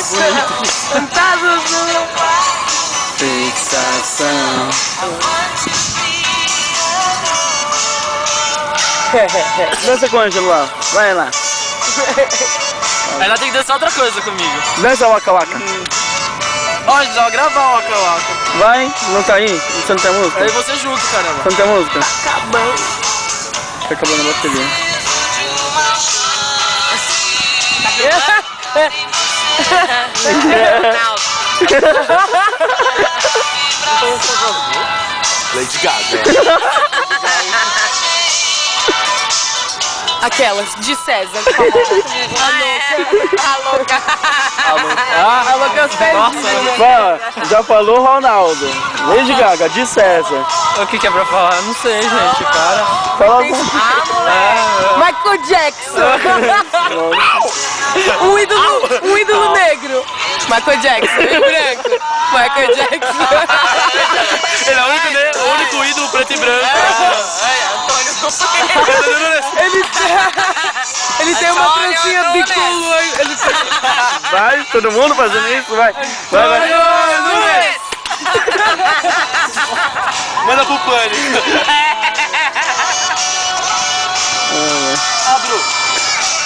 bonito. Fantasmas no meu Fixação. Dança com o Ângelo lá. Vai lá. Ela tem que dançar outra coisa comigo. Dança o Waka Waka. Ó, já vai gravar o Waka Waka. Vai, não tá aí? Você não tem música? Aí você junto, caramba. Você não tem música? acabando. Tá acabando a bateria. Lady Gaga. Aquelas de César. A louca. Ah, A louca Nossa, fala, já falou Ronaldo. Lady Gaga, de César. o que é pra falar? Eu não sei, gente, para. Fala Michael Jackson. um ídolo negro. Michael Jackson. E branco. Michael Jackson. Ele é o único ídolo preto e branco. Ele tem uma trancinha bicolor. Vai, todo mundo fazendo isso, vai. Vai. Manda pro pânico.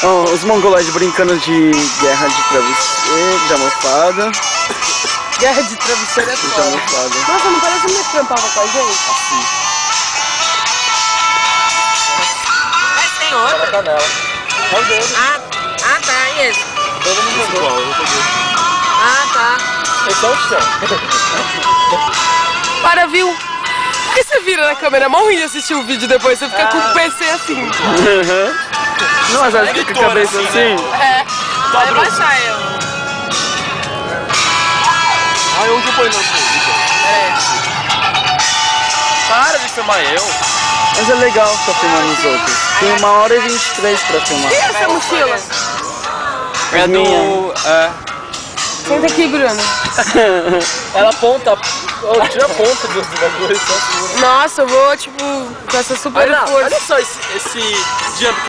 Oh, os mongoloides brincando de guerra de travesseiro, de almofada. Guerra de travesseiro é De foda. almofada. Nossa, não parece que ele trampava com a gente? Mas tem outra? Canela. É o dele. Ah, tá, e esse? Todo mundo jogou. Eu peguei. Ah, tá. Esse é o chão. Para, viu? Por que você vira na câmera mó ruim de assistir o vídeo depois? Você fica com o PC assim. Não, mas acho que com a cabeça assim. É. Vai baixar eu. Ai, onde eu ponho na música? Para de filmar eu. Mas é legal ficar filmando os outros. Tem 1h23 pra filmar. E essa mochila? É minha. Senta aqui, Bruno. Ela aponta. Tira a ponta do bagulho. Nossa, eu vou, tipo, com essa super força. Olha só esse jump.